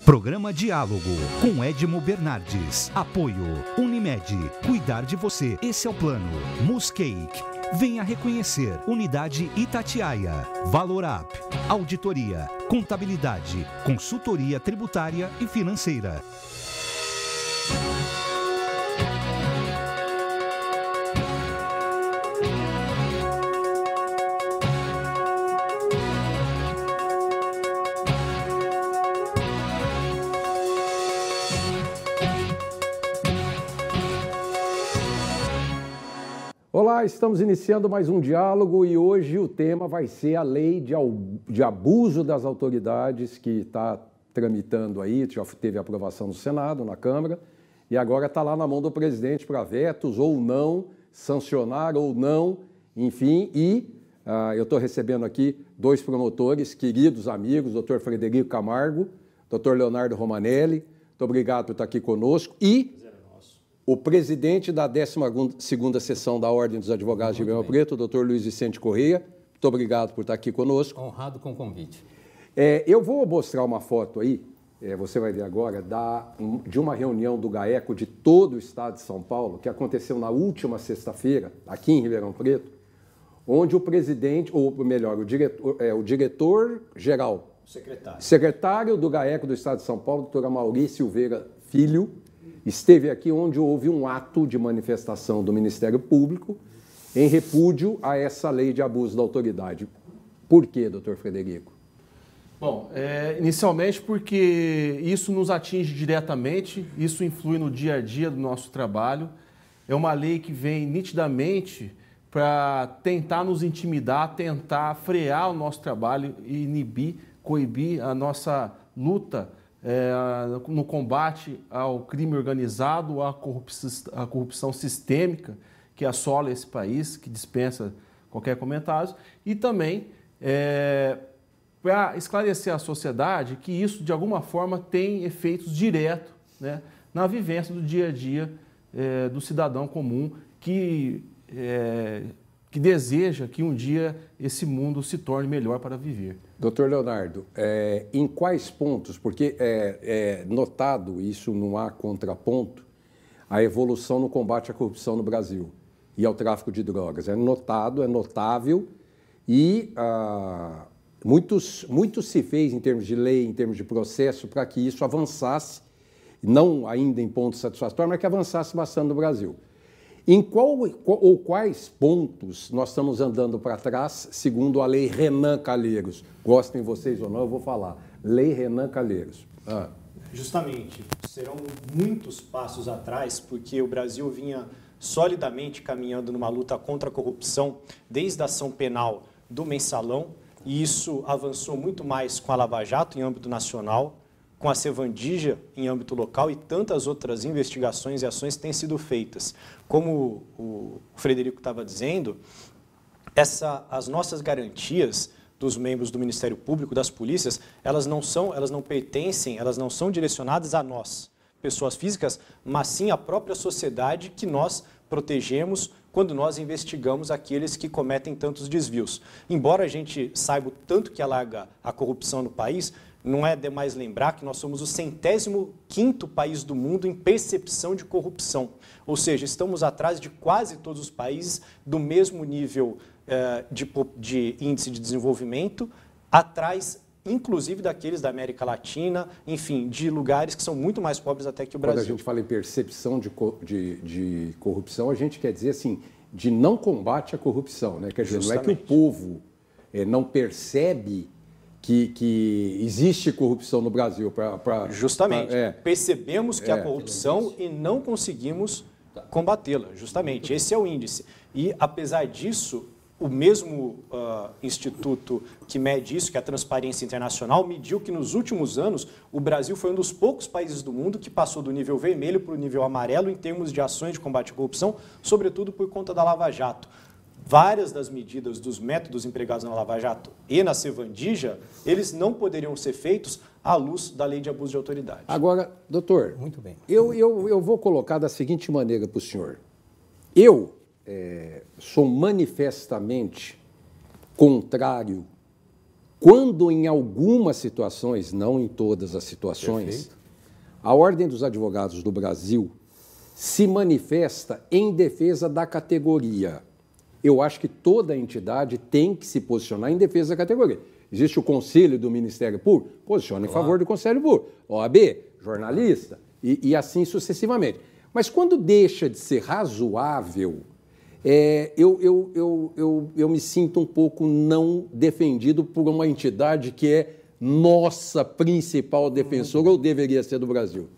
Programa Diálogo com Edmo Bernardes. Apoio Unimed. Cuidar de você. Esse é o plano. Muscake. Venha reconhecer. Unidade Itatiaia. Valorap. Auditoria. Contabilidade. Consultoria tributária e financeira. Olá, estamos iniciando mais um diálogo e hoje o tema vai ser a lei de abuso das autoridades que está tramitando aí, já teve aprovação no Senado, na Câmara, e agora está lá na mão do presidente para vetos ou não, sancionar ou não, enfim, e eu estou recebendo aqui dois promotores, queridos amigos, doutor Frederico Camargo, doutor Leonardo Romanelli, muito obrigado por estar aqui conosco, e o presidente da 12ª Sessão da Ordem dos Advogados de Ribeirão Preto, o doutor Luiz Vicente Correia. Muito obrigado por estar aqui conosco. Honrado com o convite. Eu vou mostrar uma foto aí, você vai ver agora, de uma reunião do GAECO de todo o estado de São Paulo, que aconteceu na última sexta-feira, aqui em Ribeirão Preto, onde o presidente, ou melhor, o diretor-geral, secretário do GAECO do estado de São Paulo, doutor Amaury Silveira Filho, esteve aqui onde houve um ato de manifestação do Ministério Público em repúdio a essa lei de abuso da autoridade. Por quê, doutor Frederico? Bom, inicialmente porque isso nos atinge diretamente, isso influi no dia a dia do nosso trabalho. É uma lei que vem nitidamente para tentar nos intimidar, tentar frear o nosso trabalho e inibir, coibir a nossa luta no combate ao crime organizado, à corrupção sistêmica que assola esse país, que dispensa qualquer comentário, e também para esclarecer à sociedade que isso, de alguma forma, tem efeitos diretos, né, na vivência do dia a dia do cidadão comum que deseja que um dia esse mundo se torne melhor para viver. Doutor Leonardo, em quais pontos, porque é notado, isso não há contraponto, a evolução no combate à corrupção no Brasil e ao tráfico de drogas. É notado, é notável e muito se fez em termos de lei, em termos de processo, para que isso avançasse, não ainda em pontos satisfatórios, mas que avançasse bastante no Brasil. Em quais pontos nós estamos andando para trás, segundo a Lei Renan Calheiros? Gostem vocês ou não, eu vou falar. Lei Renan Calheiros. Justamente, serão muitos passos atrás, porque o Brasil vinha solidamente caminhando numa luta contra a corrupção, desde a ação penal do Mensalão, e isso avançou muito mais com a Lava Jato em âmbito nacional, com a Sevandija em âmbito local e tantas outras investigações e ações têm sido feitas. Como o Frederico estava dizendo, as nossas garantias dos membros do Ministério Público, das polícias, elas não são direcionadas a nós, pessoas físicas, mas sim à própria sociedade que nós protegemos quando nós investigamos aqueles que cometem tantos desvios. Embora a gente saiba o tanto que alarga a corrupção no país, não é demais lembrar que nós somos o 105º país do mundo em percepção de corrupção. Ou seja, estamos atrás de quase todos os países do mesmo nível de índice de desenvolvimento, atrás, inclusive, daqueles da América Latina, enfim, de lugares que são muito mais pobres até que o Brasil. Quando a gente fala em percepção de corrupção, a gente quer dizer assim, de não combate à corrupção, né? Quer dizer, não é que o povo não percebe que existe corrupção no Brasil. Justamente. Percebemos que há corrupção e não conseguimos combatê-la. Justamente. Esse é o índice. E, apesar disso, o mesmo instituto que mede isso, que é a Transparência Internacional, mediu que nos últimos anos o Brasil foi um dos poucos países do mundo que passou do nível vermelho para o nível amarelo em termos de ações de combate à corrupção, sobretudo por conta da Lava Jato. Várias das medidas dos métodos empregados na Lava Jato e na Sevandija, eles não poderiam ser feitos à luz da lei de abuso de autoridade. Agora, doutor, muito bem. Eu vou colocar da seguinte maneira para o senhor. Eu sou manifestamente contrário quando em algumas situações, não em todas as situações, perfeito, a Ordem dos Advogados do Brasil se manifesta em defesa da categoria. Eu acho que toda entidade tem que se posicionar em defesa da categoria. Existe o Conselho do Ministério Público, posiciona em favor do Conselho Público. OAB, jornalista, e assim sucessivamente. Mas quando deixa de ser razoável, eu me sinto um pouco não defendido por uma entidade que é nossa principal defensora, ou deveria ser do Brasil.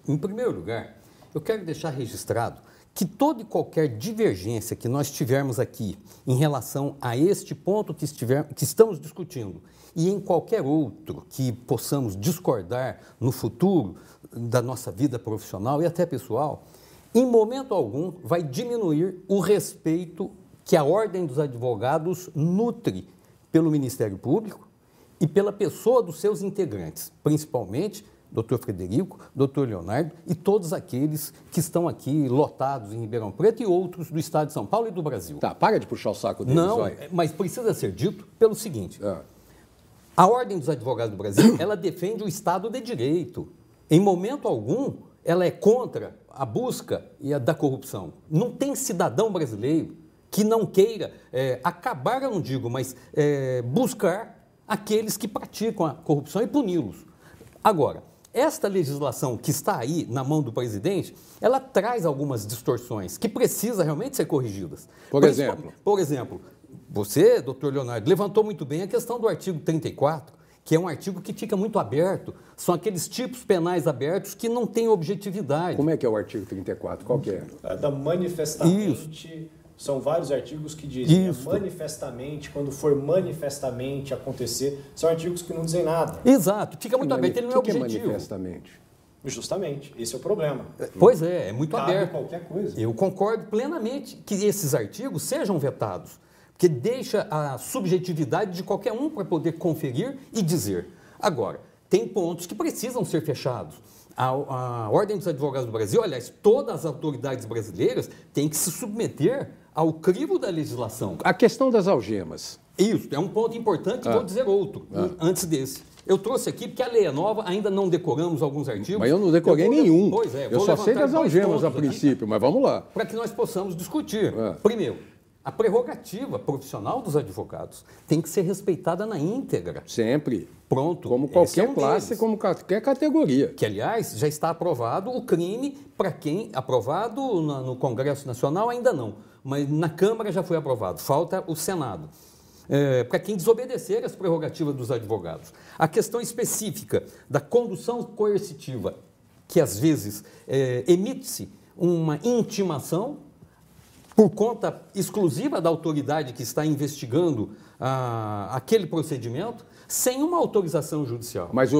Em primeiro lugar, eu quero deixar registrado que toda e qualquer divergência que nós tivermos aqui em relação a este ponto que estamos discutindo e em qualquer outro que possamos discordar no futuro da nossa vida profissional e até pessoal, em momento algum vai diminuir o respeito que a Ordem dos Advogados nutre pelo Ministério Público e pela pessoa dos seus integrantes, principalmente Dr. Frederico, Dr. Leonardo e todos aqueles que estão aqui lotados em Ribeirão Preto e outros do estado de São Paulo e do Brasil. Tá, para de puxar o saco deles, não, vai. Mas precisa ser dito pelo seguinte, a Ordem dos Advogados do Brasil, ela defende o Estado de Direito. Em momento algum, ela é contra a busca da corrupção. Não tem cidadão brasileiro que não queira acabar, eu não digo, mas buscar aqueles que praticam a corrupção e puni-los. Agora, esta legislação que está aí na mão do presidente, ela traz algumas distorções que precisam realmente ser corrigidas. Por exemplo, você, doutor Leonardo, levantou muito bem a questão do artigo 34, que é um artigo que fica muito aberto. São aqueles tipos penais abertos que não têm objetividade. Como é que é o artigo 34? Qual que é? Da manifestamente... Isso. São vários artigos que dizem manifestamente, quando for manifestamente acontecer, são artigos que não dizem nada. Exato, fica muito aberto, ele não é objetivo. O que é manifestamente? Justamente, esse é o problema. Pois é muito Cabe aberto. Qualquer coisa. Eu concordo plenamente que esses artigos sejam vetados, porque deixa a subjetividade de qualquer um para poder conferir e dizer. Agora, tem pontos que precisam ser fechados. A Ordem dos Advogados do Brasil, aliás, todas as autoridades brasileiras têm que se submeter ao crivo da legislação. A questão das algemas. Isso, é um ponto importante, vou dizer outro, antes desse. Eu trouxe aqui porque a lei é nova, ainda não decoramos alguns artigos. Mas eu não decorei nenhum. Pois é, eu só sei das algemas a princípio, mas vamos lá. Para que nós possamos discutir. Primeiro, a prerrogativa profissional dos advogados tem que ser respeitada na íntegra. Sempre. Pronto. Como qualquer classe, como qualquer categoria. Que, aliás, já está aprovado o crime para quem... Aprovado no Congresso Nacional ainda não, mas na Câmara já foi aprovado. Falta o Senado. Para quem desobedecer as prerrogativas dos advogados. A questão específica da condução coercitiva, que às vezes emite-se uma intimação por conta exclusiva da autoridade que está investigando aquele procedimento, sem uma autorização judicial. Mas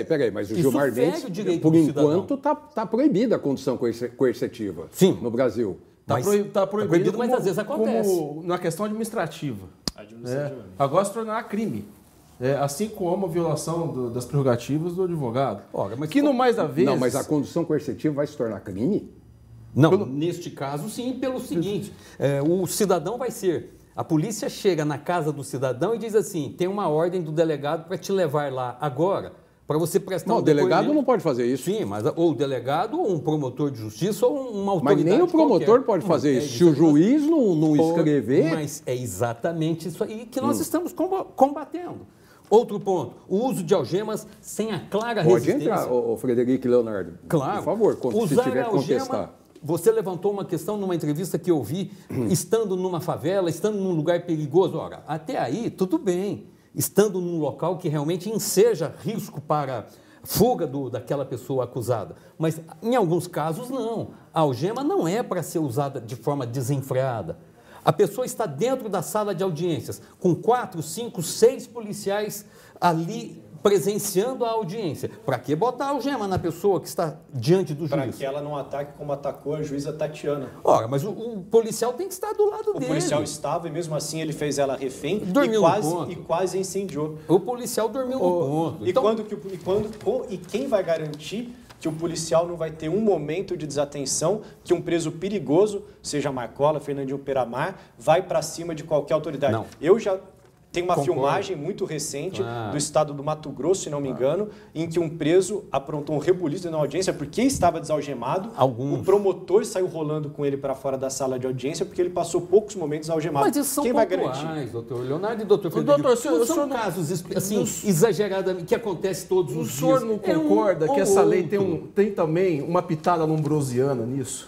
peraí, mas o Gilmar Mendes, por enquanto, está proibida a condução coercitiva. Sim. No Brasil. Está proibido, mas às vezes acontece. Como na questão administrativa. Agora se tornará crime. Assim como a violação das prerrogativas do advogado. Ora, mas que no mais da vez... Não, mas a condução coercitiva vai se tornar crime? Não, neste caso sim, pelo seguinte, o cidadão vai ser... A polícia chega na casa do cidadão e diz assim, tem uma ordem do delegado para te levar lá agora, para você prestar um depoimento. O delegado não pode fazer isso. Sim, mas ou o delegado, ou um promotor de justiça, ou uma autoridade. Mas nem o promotor pode fazer isso. Se o juiz não escrever... Mas é exatamente isso aí que nós estamos combatendo. Outro ponto, o uso de algemas sem a clara resistência. Pode entrar, o Frederico e Leonardo. Claro. Por favor, se tiver que contestar. Você levantou uma questão numa entrevista que eu vi, estando numa favela, estando num lugar perigoso. Ora, até aí, tudo bem. Estando num local que realmente enseja risco para fuga daquela pessoa acusada. Mas, em alguns casos, não. A algema não é para ser usada de forma desenfreada. A pessoa está dentro da sala de audiências, com 4, 5, 6 policiais ali presenciando a audiência. Para que botar a algema na pessoa que está diante do juiz? Para que ela não ataque como atacou a juíza Tatiana. Ora, mas o policial tem que estar do lado dele. O policial estava e mesmo assim ele fez ela refém e quase incendiou. O policial dormiu no ponto. E quem vai garantir que o policial não vai ter um momento de desatenção, que um preso perigoso, seja Marcola, Fernandinho Peramar, vai para cima de qualquer autoridade? Não. Tem uma filmagem muito recente do estado do Mato Grosso, se não me engano, em que um preso aprontou um rebuliço na audiência porque estava desalgemado. O promotor saiu rolando com ele para fora da sala de audiência porque ele passou poucos momentos algemado. Mas isso são Quem pontuais, vai garantir? doutor Leonardo e doutor Frederico. Doutor, são casos assim, exageradamente, que acontece todos os dias. O senhor não concorda que essa lei tem também uma pitada lombrosiana nisso?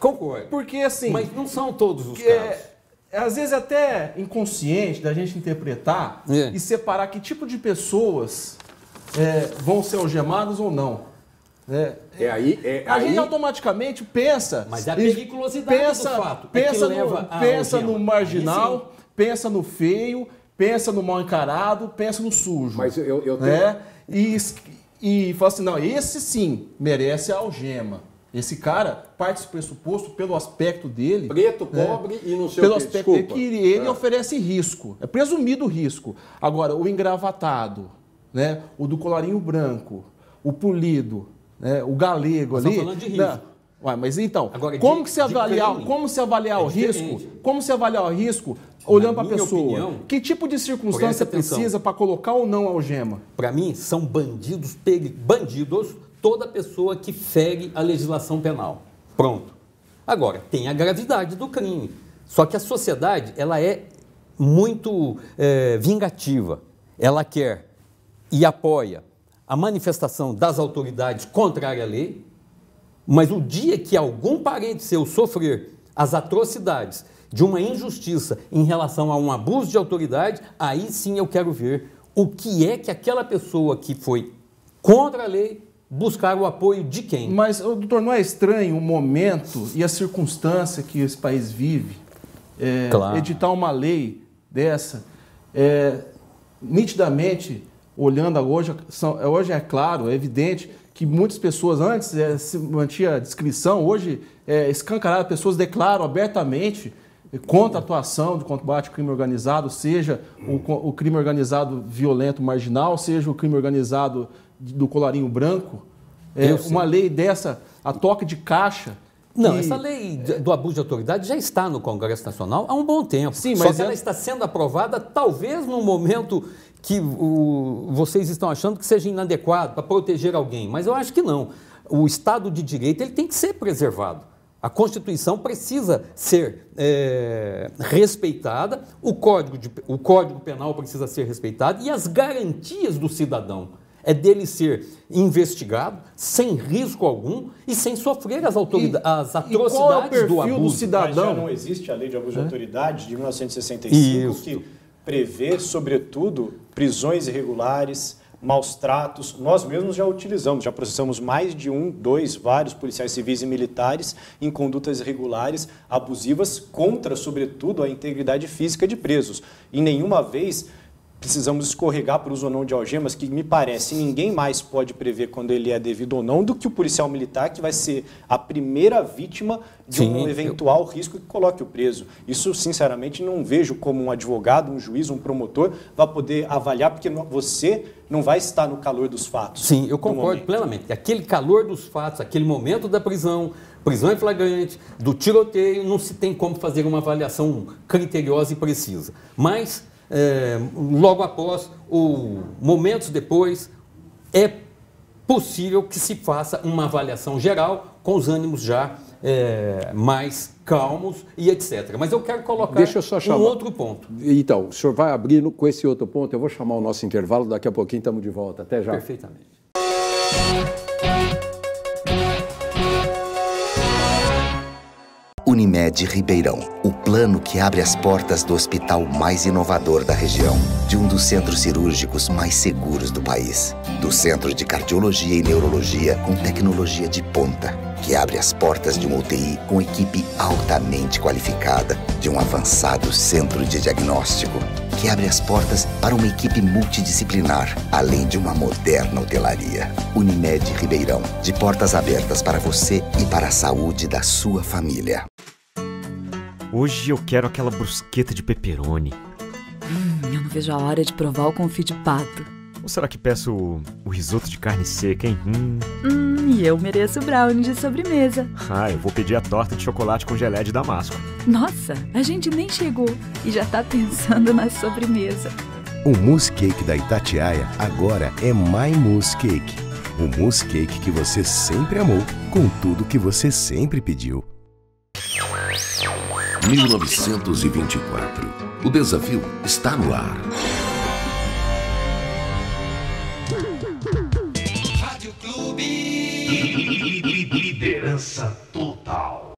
Concordo. Porque assim... Mas não são todos os casos. Às vezes é até inconsciente da gente interpretar e separar que tipo de pessoas vão ser algemadas ou não. A gente automaticamente pensa... Mas é a periculosidade do fato. Pensa no marginal, pensa no feio, pensa no mal encarado, pensa no sujo. Mas eu tenho... E fala assim, não, esse sim merece a algema. Esse cara parte desse pressuposto pelo aspecto dele... Preto, pobre e não sei pelo o quê. aspecto dele, que ele oferece risco. É presumido risco. Agora, o engravatado, né, o do colarinho branco, o polido, né, o galego ali... Estamos falando de risco. Ué, mas então, agora, como se avaliar o risco? Como se avaliar o risco olhando para a pessoa? Opinião, que tipo de circunstância precisa para colocar ou não a algema? Para mim, são bandidos toda pessoa que fere a legislação penal. Pronto. Agora, tem a gravidade do crime. Só que a sociedade, ela é muito vingativa. Ela quer e apoia a manifestação das autoridades contrária à lei, mas o dia que algum parente seu sofrer as atrocidades de uma injustiça em relação a um abuso de autoridade, aí sim eu quero ver o que é que aquela pessoa que foi contra a lei buscar o apoio de quem? Mas, doutor, não é estranho o momento e a circunstância que esse país vive? Claro. Editar uma lei dessa, nitidamente, olhando hoje é claro, é evidente que muitas pessoas antes se mantinha a discrição, hoje escancarado, pessoas declaram abertamente contra a atuação de combate ao crime organizado, seja o crime organizado violento marginal, seja o crime organizado do colarinho branco, uma lei dessa, a toque de caixa. Não, essa lei do abuso de autoridade já está no Congresso Nacional há um bom tempo. Sim, mas ela está sendo aprovada talvez num momento que vocês estão achando que seja inadequado para proteger alguém, mas eu acho que não. O Estado de Direito ele tem que ser preservado. A Constituição precisa ser respeitada, o Código Penal precisa ser respeitado e as garantias do cidadão é dele ser investigado sem risco algum e sem sofrer as atrocidades do abuso. Do cidadão? Mas já não existe a Lei de Abuso de Autoridade de 1965 que prevê, sobretudo, prisões irregulares, maus tratos. Nós mesmos já utilizamos, já processamos mais de vários policiais civis e militares em condutas irregulares, abusivas, contra, sobretudo, a integridade física de presos. E nenhuma vez precisamos escorregar para o uso ou não de algemas, que me parece ninguém mais pode prever quando ele é devido ou não do que o policial militar, que vai ser a primeira vítima de um eventual risco que coloque o preso. Isso, sinceramente, não vejo como um advogado, um juiz, um promotor vai poder avaliar, porque você não vai estar no calor dos fatos. Sim, eu concordo plenamente. Aquele calor dos fatos, aquele momento da prisão em flagrante, do tiroteio, não se tem como fazer uma avaliação criteriosa e precisa. Mas logo após ou momentos depois, é possível que se faça uma avaliação geral com os ânimos já mais calmos e etc. Mas eu quero colocar um outro ponto. Então, o senhor vai abrir com esse outro ponto, eu vou chamar o nosso intervalo, daqui a pouquinho estamos de volta. Até já. Perfeitamente. Unimed Ribeirão, o plano que abre as portas do hospital mais inovador da região, de um dos centros cirúrgicos mais seguros do país, do Centro de Cardiologia e Neurologia com tecnologia de ponta, que abre as portas de uma UTI com equipe altamente qualificada, de um avançado centro de diagnóstico, que abre as portas para uma equipe multidisciplinar, além de uma moderna hotelaria. Unimed Ribeirão, de portas abertas para você e para a saúde da sua família. Hoje eu quero aquela brusqueta de pepperoni. Eu não vejo a hora de provar o confit de pato. Ou será que peço o risoto de carne seca, hein? E eu mereço brownie de sobremesa. Eu vou pedir a torta de chocolate com geleia de damasco. Nossa, a gente nem chegou e já tá pensando na sobremesa. O Mousse Cake da Itatiaia agora é My Mousse Cake. O mousse cake que você sempre amou, com tudo que você sempre pediu. 1924. O desafio está no ar. Rádio Clube. Liderança total.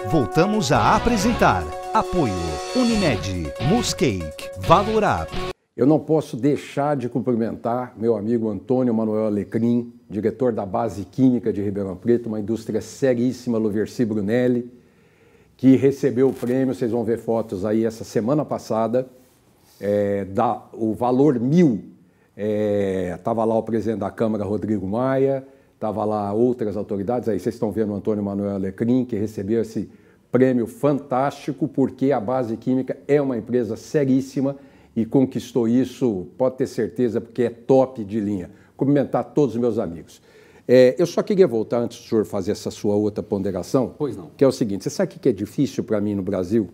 Voltamos a apresentar. Apoio Unimed, Mousse Cake, Valor Up. Eu não posso deixar de cumprimentar meu amigo Antônio Manuel Alecrim, diretor da Base Química de Ribeirão Preto, uma indústria seríssima, Louvercy Brunelli, que recebeu o prêmio, vocês vão ver fotos aí essa semana passada, o valor 1.000. Estava lá o presidente da Câmara, Rodrigo Maia, estava lá outras autoridades, aí vocês estão vendo o Antônio Manuel Alecrim, que recebeu esse prêmio fantástico, porque a Base Química é uma empresa seríssima, e conquistou isso, pode ter certeza, porque é top de linha. Cumprimentar todos os meus amigos. Eu só queria voltar, antes do senhor fazer essa sua outra ponderação, Pois não. que é o seguinte, você sabe o que é difícil para mim no Brasil?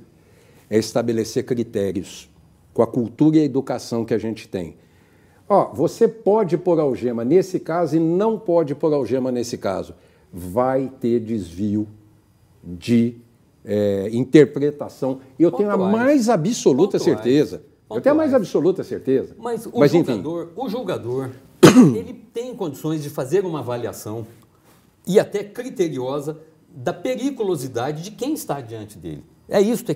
É estabelecer critérios com a cultura e a educação que a gente tem. Você pode pôr algema nesse caso e não pode pôr algema nesse caso. Vai ter desvio de interpretação. E eu tenho a mais absoluta certeza. Eu tenho a mais absoluta certeza. Mas enfim. O julgador, ele tem condições de fazer uma avaliação e até criteriosa da periculosidade de quem está diante dele. É isso que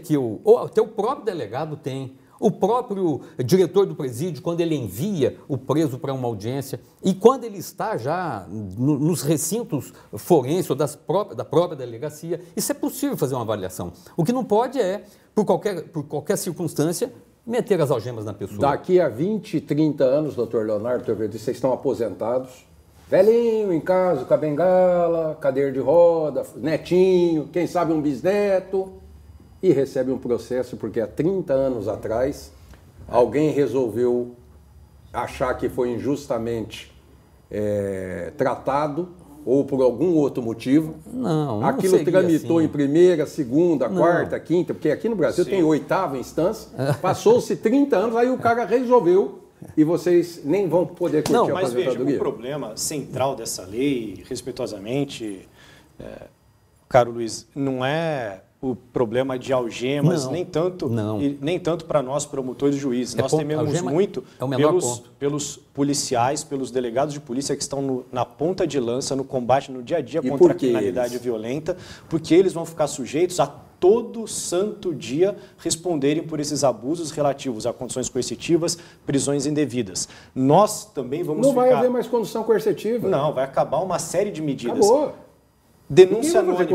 até o próprio delegado tem, o próprio diretor do presídio, quando ele envia o preso para uma audiência e quando ele está já nos recintos forenses ou da própria delegacia, isso é possível fazer uma avaliação. O que não pode por qualquer circunstância, meter as algemas na pessoa. Daqui a 20, 30 anos, doutor Leonardo, vocês estão aposentados, velhinho em casa, com a bengala, cadeira de roda, netinho, quem sabe um bisneto, e recebe um processo porque há 30 anos atrás alguém resolveu achar que foi injustamente tratado ou por algum outro motivo. Não aquilo tramitou assim. Em primeira, segunda, quarta, quinta, porque aqui no Brasil tem 8ª instância, passou-se 30 anos, aí o cara resolveu e vocês nem vão poder curtir a aposentadoria. Mas veja, o problema central dessa lei, respeitosamente, caro Luiz, não é o problema de algemas, nem tanto para nós promotores e juízes. Nós tememos muito pelos policiais, pelos delegados de polícia que estão na ponta de lança, no combate no dia a dia contra a criminalidade violenta, porque eles vão ficar sujeitos a todo santo dia responderem por esses abusos relativos a condições coercitivas, prisões indevidas. Nós também vamos vai haver mais condição coercitiva. Não, vai acabar uma série de medidas. Acabou. Denúncia anônima.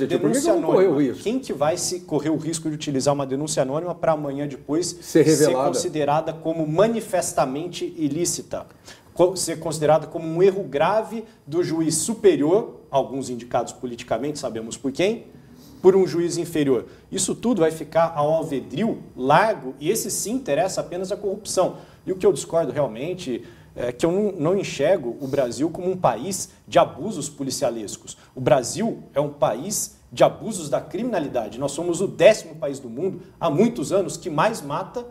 Denúncia anônima. Quem que vai correr o risco de utilizar uma denúncia anônima para amanhã depois ser considerada como manifestamente ilícita? Ser considerada como um erro grave do juiz superior, alguns indicados politicamente, sabemos por quem, por um juiz inferior. Isso tudo vai ficar ao alvedrio largo e esse sim interessa apenas a corrupção. E o que eu discordo realmente é que eu não enxergo o Brasil como um país de abusos policialescos. O Brasil é um país de abusos da criminalidade. Nós somos o 10º país do mundo, há muitos anos, que mais mata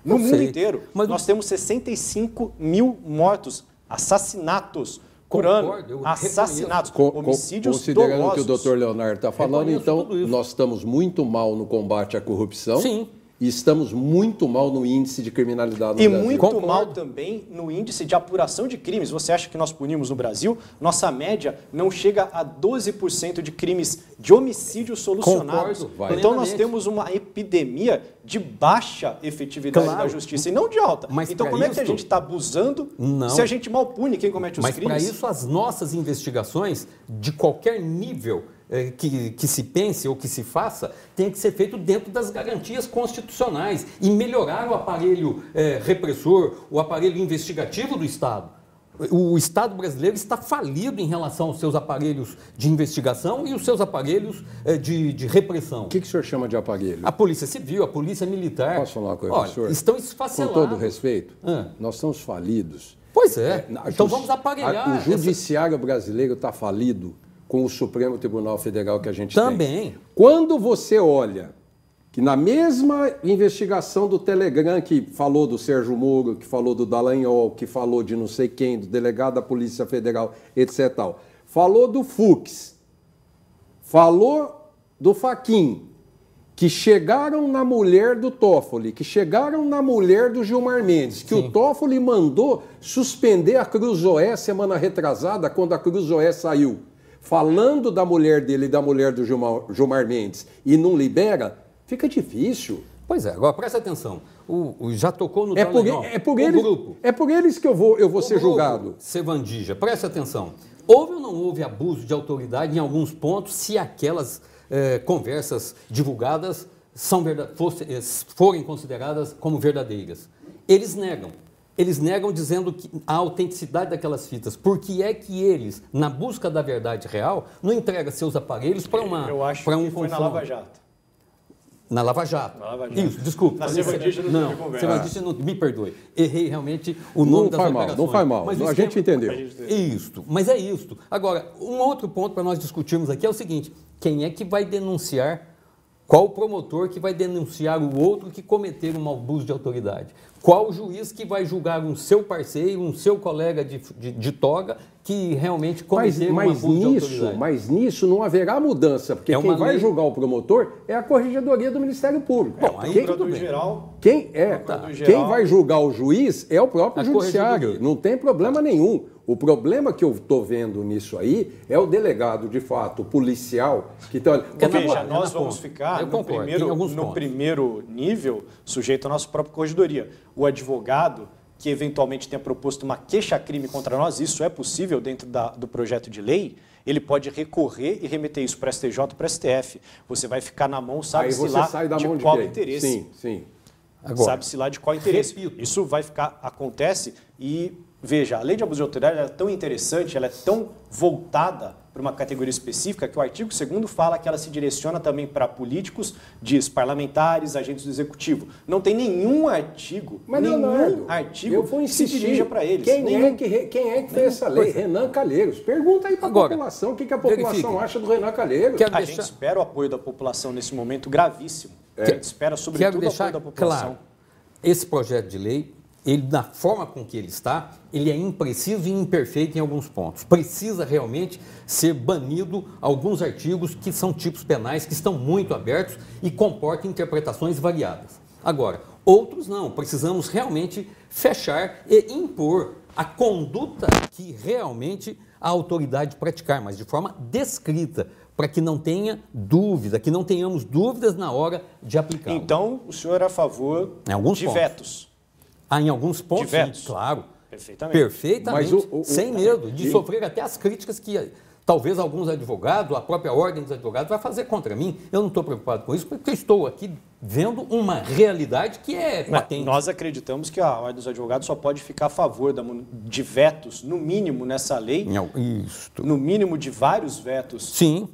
no mundo inteiro. Nós temos 65 mil mortos, assassinatos por ano. Assassinatos, homicídios considerando dolosos. O que o doutor Leonardo está falando, então nós estamos muito mal no combate à corrupção. Sim. E estamos muito mal no índice de criminalidade no Brasil. E muito mal também no índice de apuração de crimes. Você acha que nós punimos no Brasil? Nossa média não chega a 12% de crimes de homicídio solucionados. Então nós temos uma epidemia de baixa efetividade da justiça e não de alta. Mas então como é que a gente está abusando se a gente mal pune quem comete os crimes? Mas para isso as nossas investigações de qualquer nível que se pense ou que se faça, tem que ser feito dentro das garantias constitucionais e melhorar o aparelho repressor, o aparelho investigativo do Estado. O Estado brasileiro está falido em relação aos seus aparelhos de investigação e os seus aparelhos de repressão. O que o senhor chama de aparelho? A Polícia Civil, a Polícia Militar. Posso falar uma coisa, senhor? Estão esfacelados. Com todo respeito, nós estamos falidos Pois é. Então vamos aparelhar. O judiciário brasileiro está falido com o Supremo Tribunal Federal que a gente também. tem. Quando você olha que na mesma investigação do Telegram, que falou do Sérgio Moro, que falou do Dallagnol, que falou de não sei quem, do delegado da Polícia Federal, etc. Tal, falou do Fux, falou do Fachin, que chegaram na mulher do Toffoli, que chegaram na mulher do Gilmar Mendes, que o Toffoli mandou suspender a Cruzoé semana retrasada, quando a Cruzoé saiu, falando da mulher dele e da mulher do Gilmar Mendes, e não libera, fica difícil. Pois é, agora presta atenção, já tocou no grupo. É por eles que eu vou ser julgado. Sevandija, presta atenção, houve ou não houve abuso de autoridade em alguns pontos, se aquelas conversas divulgadas forem consideradas como verdadeiras? Eles negam dizendo que a autenticidade daquelas fitas. Por que é que eles, na busca da verdade real, não entregam seus aparelhos para Eu acho que foi na Lava Jato. Na Lava Jato. Isso, desculpa. Na Sevandija não teve conversa. Sevandija não, me perdoe. Errei realmente o nome das operações. Não faz mal, mas a gente entendeu. Isto, mas é isto. Agora, um outro ponto para nós discutirmos aqui é o seguinte, quem é que vai denunciar, qual o promotor que vai denunciar o outro que cometer um abuso de autoridade? Qual o juiz que vai julgar um seu parceiro, um seu colega de toga que realmente cometeu um abuso de autoridade? Mas nisso não haverá mudança, porque quem vai julgar o promotor é a Corregedoria do Ministério Público. Bom, aí quem vai julgar o juiz é o próprio judiciário, não tem problema nenhum. O problema que eu estou vendo nisso aí é o delegado, de fato, policial, que está... Veja, nós vamos ficar no primeiro nível sujeito à nossa própria corregedoria. O advogado que eventualmente tenha proposto uma queixa-crime contra nós, isso é possível dentro do projeto de lei, ele pode recorrer e remeter isso para o STJ ou para o STF. Você vai ficar na mão, sabe-se lá de qual interesse. Sim. Sabe-se lá de qual interesse. Isso vai ficar, acontece e... Veja, a lei de abuso de autoridade é tão interessante, ela é tão voltada para uma categoria específica que o artigo 2º fala que ela se direciona também para políticos, diz parlamentares, agentes do executivo. Não tem nenhum artigo, que se dirija para eles. Quem é que fez essa lei? Renan Calheiros. Pergunta aí para a população o que a população acha do Renan Calheiros. A gente espera o apoio da população nesse momento gravíssimo. A gente espera, sobretudo, o apoio da população. Claro, esse projeto de lei, ele, da forma com que ele está, ele é impreciso e imperfeito em alguns pontos. Precisa realmente ser banido alguns artigos que são tipos penais, que estão muito abertos e comportam interpretações variadas. Agora, outros não. Precisamos realmente fechar e impor a conduta que realmente a autoridade praticar, mas de forma descrita, para que não tenha dúvida, que não tenhamos dúvidas na hora de aplicar. Então, o senhor é a favor de vetos? Em alguns pontos, sim, claro. Perfeitamente, sem medo de sofrer até as críticas que talvez alguns advogados, a própria ordem dos advogados vai fazer contra mim. Eu não estou preocupado com isso, porque eu estou aqui vendo uma realidade que é patente. Nós acreditamos que a ordem dos advogados só pode ficar a favor de vetos, no mínimo nessa lei, no mínimo de vários vetos. Sim.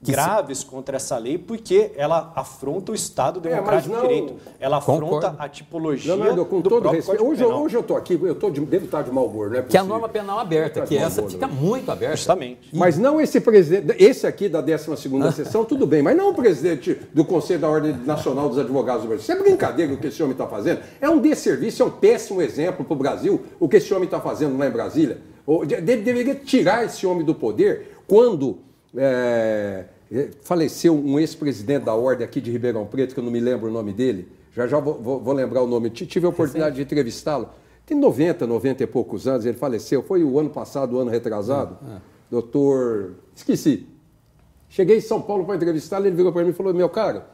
Graves contra essa lei, porque ela afronta o Estado Democrático de Direito. Ela afronta a tipologia do próprio Código Penal. Hoje eu estou aqui, devo estar de mau humor, não é possível. Que é a norma penal aberta, que essa fica muito aberta. Justamente. Mas não esse presidente, esse aqui da 12ª sessão, tudo bem, mas não o presidente do Conselho da Ordem Nacional dos Advogados do Brasil. Isso é brincadeira o que esse homem está fazendo. É um desserviço, é um péssimo exemplo para o Brasil, o que esse homem está fazendo lá em Brasília. Deveria tirar esse homem do poder quando... faleceu um ex-presidente da Ordem aqui de Ribeirão Preto, que eu não me lembro o nome dele, já vou lembrar o nome, tive a oportunidade de entrevistá-lo, tem 90 e poucos anos, ele faleceu, foi o ano passado, o ano retrasado, doutor, esqueci, cheguei em São Paulo para entrevistá-lo, ele virou para mim e falou, meu cara,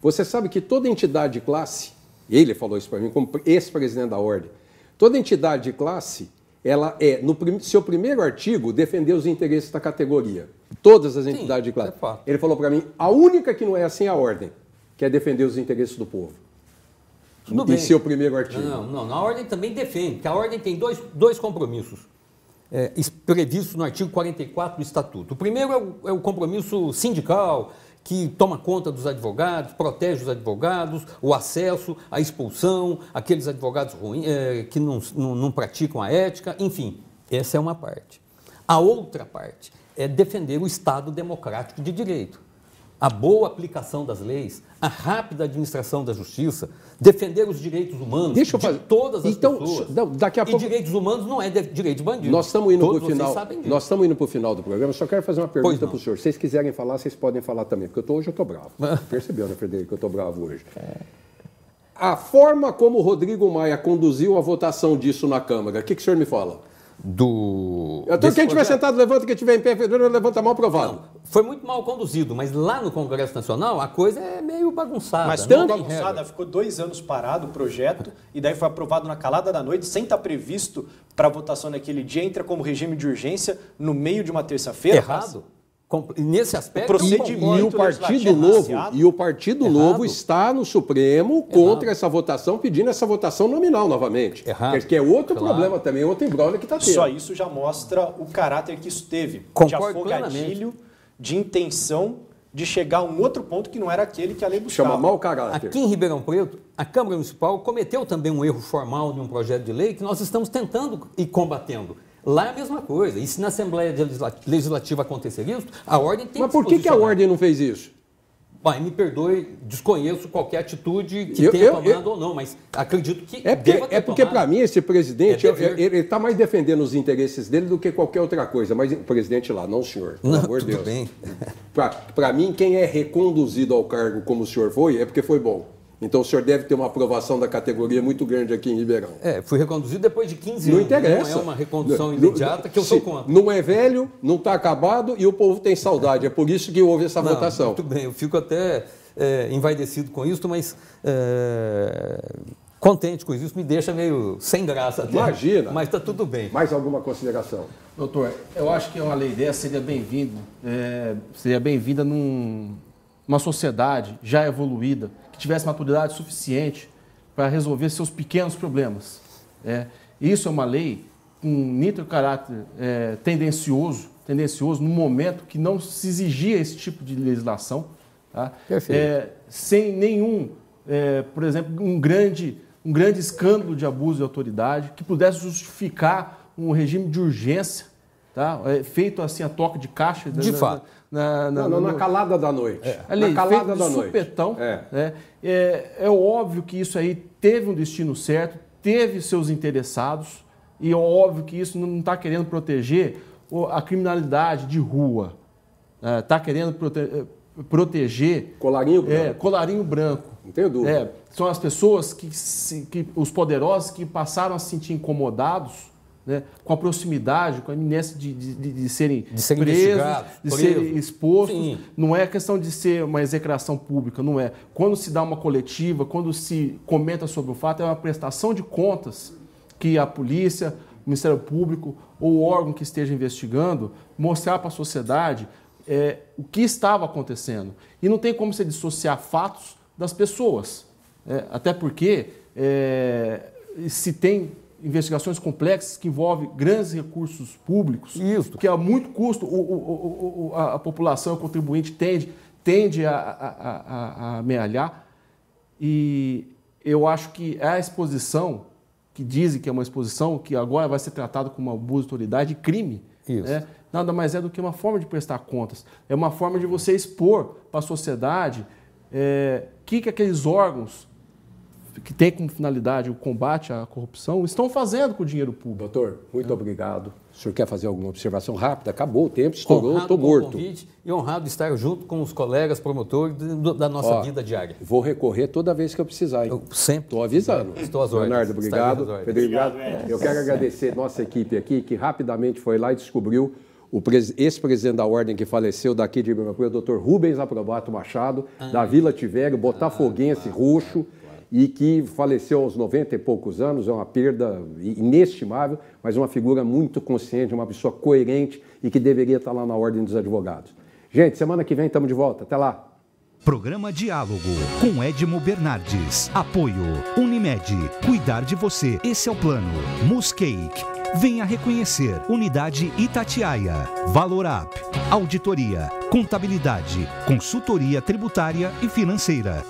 você sabe que toda entidade de classe, ele falou isso para mim como ex-presidente da Ordem, toda entidade de classe, ela é, no seu primeiro artigo, defender os interesses da categoria. Todas as entidades de classe. Ele falou para mim, a única que não é assim é a Ordem, que é defender os interesses do povo. Tudo bem. Em seu primeiro artigo. Não, a Ordem também defende, que a Ordem tem dois compromissos previstos no artigo 44 do Estatuto. O primeiro é o compromisso sindical, que toma conta dos advogados, protege os advogados, o acesso, a expulsão, aqueles advogados ruins, que não praticam a ética, enfim, essa é uma parte. A outra parte é defender o Estado democrático de direito, a boa aplicação das leis, a rápida administração da justiça, defender os direitos humanos de todas as pessoas. Daqui a pouco... E direitos humanos não é direito de bandido. Nós estamos indo para o final. Nós estamos indo para o final do programa. Eu só quero fazer uma pergunta para o senhor. Se vocês quiserem falar, vocês podem falar também, porque hoje eu estou bravo. Percebeu, né, Frederico, que eu estou bravo hoje? A forma como o Rodrigo Maia conduziu a votação disso na Câmara, o que o senhor me fala? Quem estiver sentado, levanta, quem estiver em pé, levanta a mão, aprovado. Não, foi muito mal conduzido, mas lá no Congresso Nacional a coisa é meio bagunçada. Mas tão bagunçada, ficou 2 anos parado o projeto e daí foi aprovado na calada da noite, sem estar previsto para votação naquele dia, entra como regime de urgência no meio de uma terça-feira. Errado. Nesse aspecto, o Partido Novo está no Supremo contra essa votação, pedindo essa votação nominal novamente. Que é outro problema também, outro embrólio que está tendo. Só isso já mostra o caráter que isso teve. De afogadilho, de intenção de chegar a um outro ponto que não era aquele que a lei buscava. Chama mau caráter. Aqui em Ribeirão Preto, a Câmara Municipal cometeu também um erro formal de um projeto de lei que nós estamos tentando e combatendo. Lá é a mesma coisa. E se na Assembleia Legislativa acontecer isso, a ordem tem que se posicionar. Mas por que a ordem não fez isso? Bom, me perdoe, desconheço qualquer atitude que tenha tomado ou não, mas acredito que porque para mim, esse presidente, ele está mais defendendo os interesses dele do que qualquer outra coisa. Mas o presidente lá, não o senhor, pelo amor de Deus. Bem. Para mim, quem é reconduzido ao cargo como o senhor foi, é porque foi bom. Então o senhor deve ter uma aprovação da categoria muito grande aqui em Ribeirão. Fui reconduzido depois de 15 anos. Não interessa. Não é uma recondução imediata que eu sou contra. Não é velho, não está acabado e o povo tem saudade. É por isso que houve essa votação. Muito bem, eu fico até envaidecido com isso, mas contente com isso, me deixa meio sem graça até. Imagina. Mas está tudo bem. Mais alguma consideração? Doutor, eu acho que uma lei dessa seria bem-vinda numa sociedade já evoluída, que tivesse maturidade suficiente para resolver seus pequenos problemas. Isso é uma lei com nítido caráter tendencioso no momento que não se exigia esse tipo de legislação. Tá? Sem nenhum, por exemplo, um grande escândalo de abuso de autoridade que pudesse justificar um regime de urgência, tá? Feito assim a toque de caixa. De fato. Na calada da noite. Na calada da noite. Supetão. É óbvio que isso aí teve um destino certo, teve seus interessados, e é óbvio que isso não está querendo proteger a criminalidade de rua. Está querendo proteger... Colarinho branco. Colarinho branco. Não tenho dúvida. São as pessoas os poderosos que passaram a se sentir incomodados, né, com a proximidade, com a iminência de serem presos, de serem expostos. Sim. Não é questão de ser uma execração pública, não é. Quando se dá uma coletiva, quando se comenta sobre o fato, é uma prestação de contas que a polícia, o Ministério Público ou o órgão que esteja investigando mostrar para a sociedade o que estava acontecendo. E não tem como se dissociar fatos das pessoas. Até porque se tem investigações complexas que envolvem grandes recursos públicos, que a muito custo a população, o contribuinte tende a amealhar. E eu acho que a exposição, que dizem que é uma exposição, que agora vai ser tratado como um abuso de autoridade e crime, nada mais é do que uma forma de prestar contas. É uma forma de você expor para a sociedade que aqueles órgãos que tem como finalidade o combate à corrupção, estão fazendo com o dinheiro público. Doutor, muito obrigado. O senhor quer fazer alguma observação rápida? Acabou o tempo, estourou, estou morto. Convite e honrado de estar junto com os colegas promotores da nossa vida diária. Vou recorrer toda vez que eu precisar. Eu sempre. Estou avisando. Estou às ordens. Leonardo, obrigado. Frederico, obrigado. Eu quero agradecer nossa equipe aqui, que rapidamente foi lá e descobriu o ex-presidente da Ordem que faleceu daqui de Ribeirão Preto, o doutor Rubens Aprobato Machado, da Vila Tivério, botafoguense, roxo, e que faleceu aos 90 e poucos anos. É uma perda inestimável, mas uma figura muito consciente, uma pessoa coerente e que deveria estar lá na Ordem dos Advogados. Gente, semana que vem estamos de volta. Até lá. Programa Diálogo com Edmo Bernardes. Apoio Unimed. Cuidar de você. Esse é o plano. Muscake. Venha reconhecer. Unidade Itatiaia. Valorap. auditoria, contabilidade, consultoria tributária e financeira.